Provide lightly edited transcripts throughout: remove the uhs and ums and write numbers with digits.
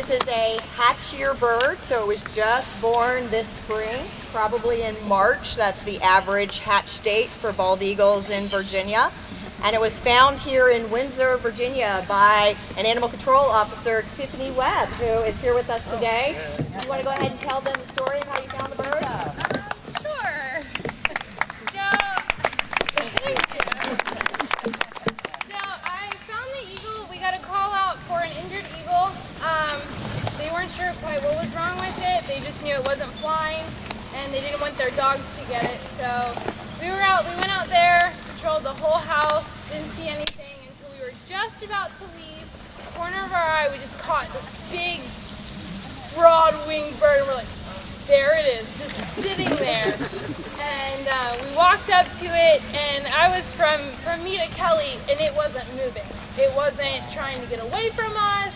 This is a hatch-year bird, so it was just born this spring, probably in March. That's the average hatch date for bald eagles in Virginia. And it was found here in Windsor, Virginia by an animal control officer, Tiffany Webb, who is here with us today. You want to go ahead and tell them the story of how you found the bird? Sure. Thank you. So I found the eagle. We got a call out for an injured eagle. They weren't sure quite what was wrong with it. They just knew it wasn't flying, and they didn't want their dogs to get it. So we went out there, patrolled the whole house, didn't see anything until we were just about to leave. Corner of our eye, we just caught this big, broad-winged bird, and we're like, there it is, just sitting there. And we walked up to it, and I was from me to Kelly, and it wasn't moving. It wasn't trying to get away from us.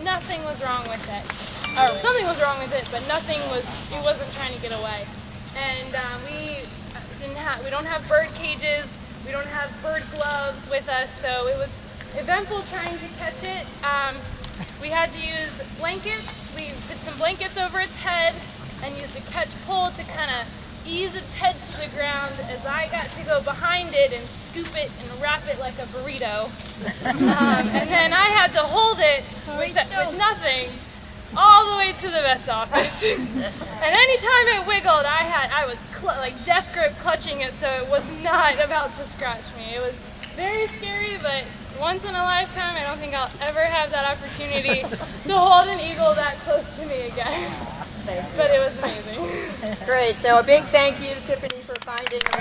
Nothing was wrong with it. Or something was wrong with it, but it wasn't trying to get away. And we don't have bird cages. We don't have bird gloves with us, so it was eventful trying to catch it. We had to use blankets. We put some blankets over its head and used a catch pole to kind of ease its head to the ground as I got to go behind it and scoop it and wrap it like a burrito. And then I had to hold it with nothing all the way to the vet's office. And anytime it wiggled, I was like death grip clutching it, so it was not about to scratch me. It was very scary, but once in a lifetime, I don't think I'll ever have that opportunity to hold an eagle that close to me again. But it was amazing. Great. So a big thank you to Tiffany for finding a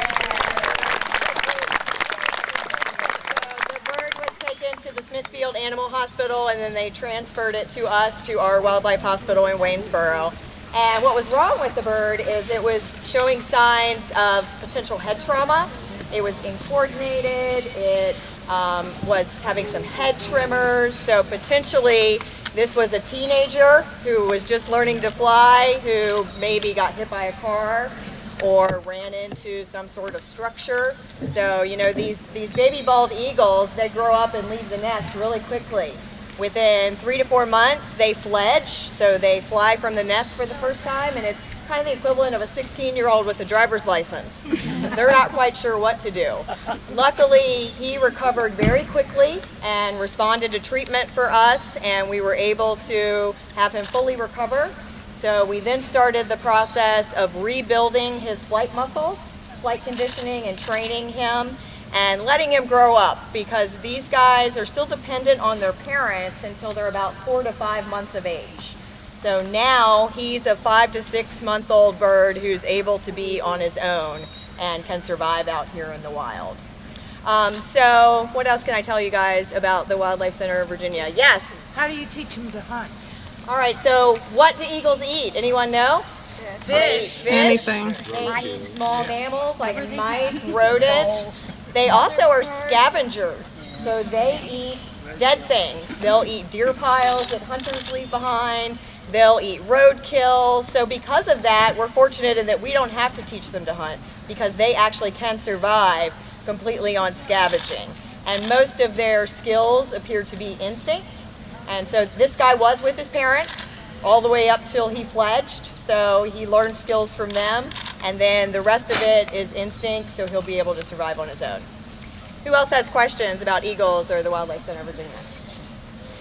So the bird was taken to the Smithfield Animal Hospital, and then they transferred it to us to our wildlife hospital in Waynesboro. And what was wrong with the bird is it was showing signs of potential head trauma. It was incoordinated. It was having some head tremors. So potentially this was a teenager who was just learning to fly, who maybe got hit by a car or ran into some sort of structure. So, you know, these baby bald eagles, they grow up and leave the nest really quickly. Within 3 to 4 months, they fledge, so they fly from the nest for the first time, and it's kind of the equivalent of a 16-year-old with a driver's license. They're not quite sure what to do. Luckily, he recovered very quickly and responded to treatment for us, and we were able to have him fully recover. So we then started the process of rebuilding his flight muscles, flight conditioning and training him, and letting him grow up, because these guys are still dependent on their parents until they're about 4 to 5 months of age. So now he's a 5 to 6 month old bird who's able to be on his own and can survive out here in the wild. So what else can I tell you guys about the Wildlife Center of Virginia? Yes? How do you teach them to hunt? All right, so what do eagles eat? Anyone know? Fish. Anything. They eat small mammals like mice, rodents. They also are scavengers, so they eat dead things. They'll eat deer piles that hunters leave behind. They'll eat roadkill. So because of that, we're fortunate in that we don't have to teach them to hunt, because they actually can survive completely on scavenging. And most of their skills appear to be instinct. And so this guy was with his parents all the way up till he fledged. So he learned skills from them. And then the rest of it is instinct, so he'll be able to survive on his own. Who else has questions about eagles or the Wildlife Center of Virginia?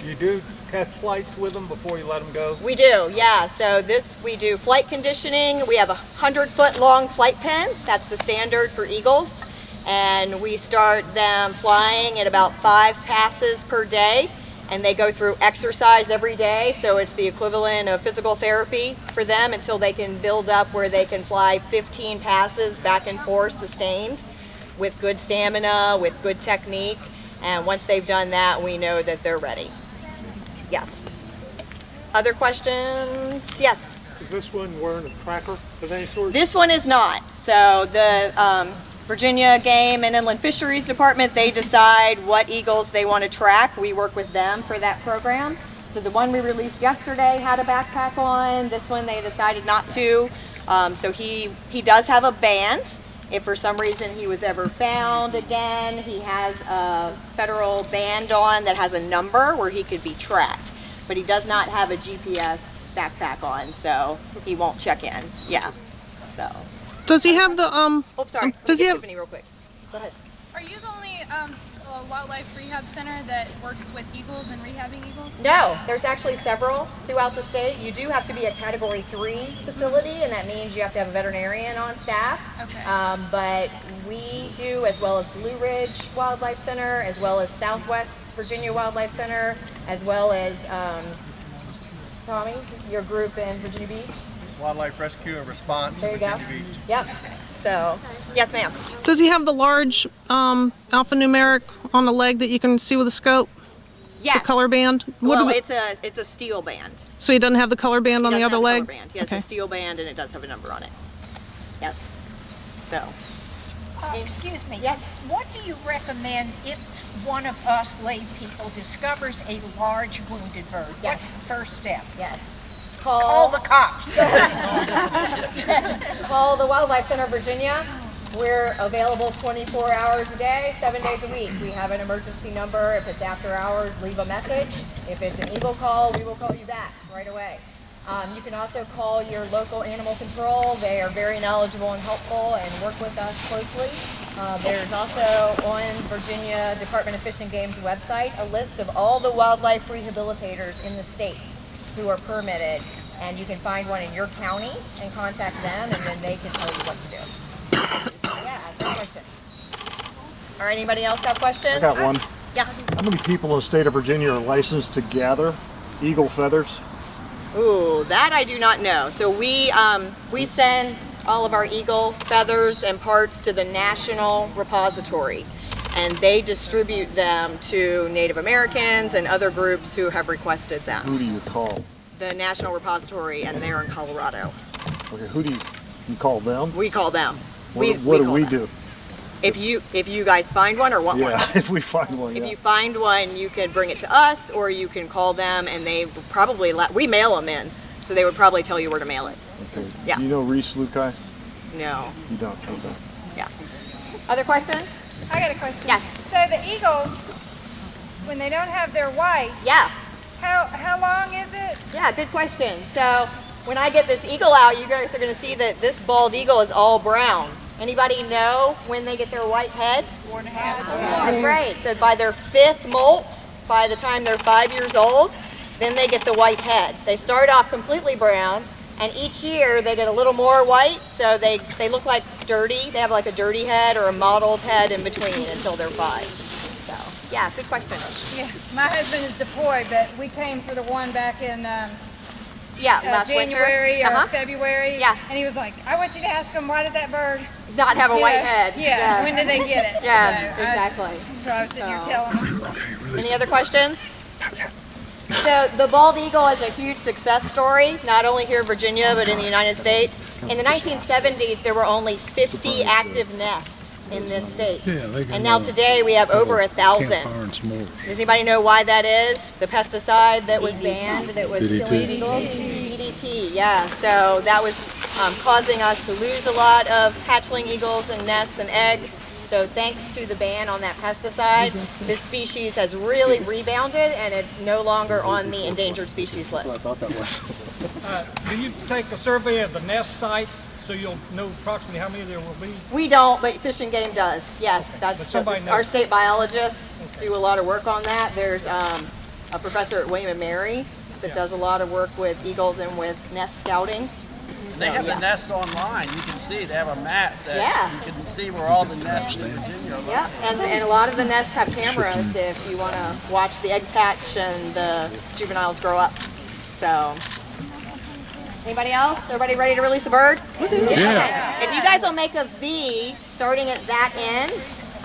You do test flights with them before you let them go? We do, yeah. So we do flight conditioning. We have a 100-foot long flight pen. That's the standard for eagles. And we start them flying at about 5 passes per day. And they go through exercise every day, so it's the equivalent of physical therapy for them until they can build up where they can fly 15 passes back and forth sustained with good stamina, with good technique. And once they've done that, we know that they're ready. Yes. Other questions? Yes. Is this one wearing a tracker of any sort? This one is not. So the Virginia Game and Inland Fisheries Department, they decide what eagles they want to track. We work with them for that program. So the one we released yesterday had a backpack on. This one they decided not to. So he does have a band. If for some reason he was ever found again, he has a federal band on that has a number where he could be tracked. but he does not have a GPS backpack on, so he won't check in. Yeah. So. Does he have the Oh, sorry. Does he have? Tiffany, real quick. Go ahead. Are you the only wildlife rehab center that works with eagles and rehabbing eagles? No, there's actually several throughout the state. You do have to be a Category 3 facility, and that means you have to have a veterinarian on staff. Okay. But we do, as well as Blue Ridge Wildlife Center, as well as Southwest Virginia Wildlife Center, as well as Tommy, your group in Virginia Beach. Wildlife Rescue and Response There in you go. Virginia Beach. Yep. So, yes, ma'am. Does he have the large alphanumeric on the leg that you can see with a scope? Yes. The color band? Well, do we- it's a steel band. so he doesn't have the color band on He the doesn't other have a leg? color band. He has Okay. a steel band, and it does have a number on it. Yes. So. Excuse me. Yeah. What do you recommend if one of us lay people discovers a large wounded bird? Yeah. What's the first step? Yes. Call the cops. Call the Wildlife Center of Virginia. We're available 24 hours a day, 7 days a week. We have an emergency number. If it's after hours, leave a message. If it's an eagle call, we will call you back right away. You can also call your local animal control. They are very knowledgeable and helpful and work with us closely. There's also on Virginia Department of Fish and Game's website a list of all the wildlife rehabilitators in the state who are permitted, and you can find one in your county and contact them, and then they can tell you what to do. Yeah, good question. All right, anybody else have questions? I got one. Yeah. How many people in the state of Virginia are licensed to gather eagle feathers? Ooh, that I do not know. So we send all of our eagle feathers and parts to the National Repository, and they distribute them to Native Americans and other groups who have requested them. Who do you call? The National Repository, and they're in Colorado. Okay, who do you call them? We call them. What do call we them. do? If you guys find one or want one. Yeah, if we find one, If yeah. you find one, you can bring it to us, or you can call them, and they will probably we mail them in, so they would probably tell you where to mail it. Okay. Yeah. Do you know Reese Lukai? No. You don't, okay. Yeah. Other questions? I got a question. Yes. So the eagle, when they don't have their white, Yeah. how long is it? Yeah, good question. So when I get this eagle out, you guys are going to see that this bald eagle is all brown. Anybody know when they get their white head? 4.5. That's right. So by their 5th molt, by the time they're 5 years old, then they get the white head. They start off completely brown, and each year they get a little more white, so they look like dirty. They have like a dirty head or a mottled head in between until they're 5. So, yeah, good question. Yeah, my husband is deployed, but we came for the one back in Yeah, last January winter. or February. Yeah. And he was like, I want you to ask him, why did that bird Not have a you white know, head. Yeah. When did they get it? Yeah, So exactly. So I was sitting here telling him. Any other questions? So the bald eagle is a huge success story, not only here in Virginia, but in the United States. In the 1970s, there were only 50 active nests in this state. And now today we have over 1,000. Does anybody know why that is? The pesticide that was banned that was killing eagles? DDT, yeah. So that was causing us to lose a lot of hatchling eagles and nests and eggs. So thanks to the ban on that pesticide, this species has really rebounded, and it's no longer on the endangered species list. Do you take a survey of the nest sites so you'll know approximately how many there will be? We don't, but Fish and Game does. Yes, But that's somebody our knows. state biologists do a lot of work on that. There's a professor at William & Mary that does a lot of work with eagles and with nest scouting. They have the nests online. You can see they have a map that Yeah. you can see where all the nests in Virginia are. Yep, and a lot of the nests have cameras if you want to watch the eggs hatch and the juveniles grow up. So, anybody else? Everybody ready to release a bird? Yeah. Okay. If you guys will make a V starting at that end,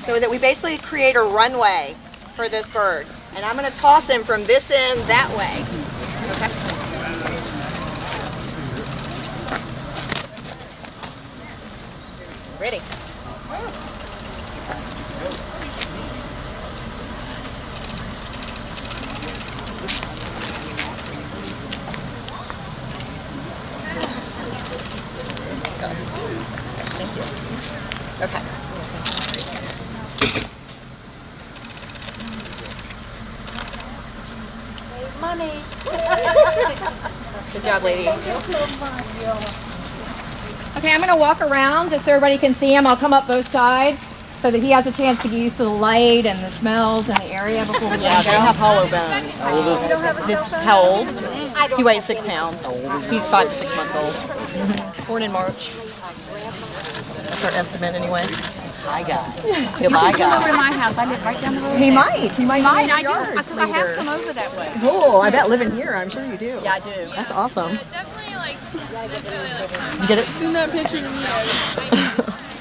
so that we basically create a runway for this bird. And I'm going to toss him from this end that way. Okay. Ready. Thank you. Okay. Money. Good job, ladies. Okay, I'm gonna walk around just so everybody can see him. I'll come up both sides so that he has a chance to get used to the light and the smells and the area before we let him go. They have hollow bones. How old? He weighs 6 pounds. He's 5 to 6 months old. Born in March. That's our estimate anyway. Hi, guy. Goodbye, guy. Over to my house. I live right down the road. He might. He might. I do, because I have some over that way. Cool. I bet living here, I'm sure you do. Yeah, I do. That's awesome. Definitely like, Did you get it? Send that picture to me.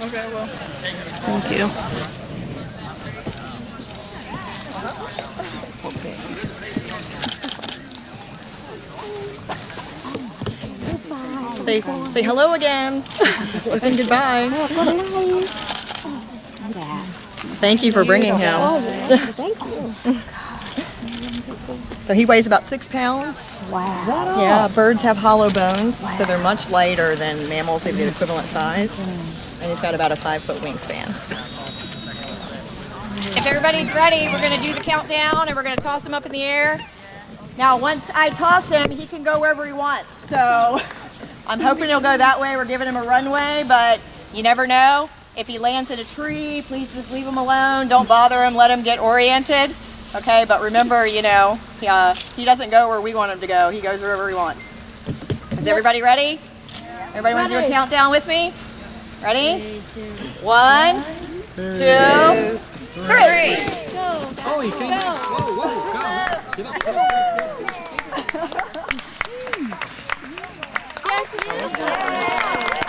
Okay, well. Thank you. Say hello again. And goodbye. Thank you for bringing him. Thank you. So he weighs about 6 pounds. Wow. Yeah, birds have hollow bones, so they're much lighter than mammals of the equivalent size. And he's got about a 5-foot wingspan. If everybody's ready, we're going to do the countdown and we're going to toss him up in the air. Now, once I toss him, he can go wherever he wants. So I'm hoping he'll go that way. We're giving him a runway, but you never know. If he lands in a tree, please just leave him alone. Don't bother him. Let him get oriented. Okay, but remember, you know, he doesn't go where we want him to go. He goes wherever he wants. Is everybody ready? Everybody want to do a countdown with me? Ready? 1, 2, 3. Oh, you can't. Whoa, whoa, go. Get up, get up, get up. yes,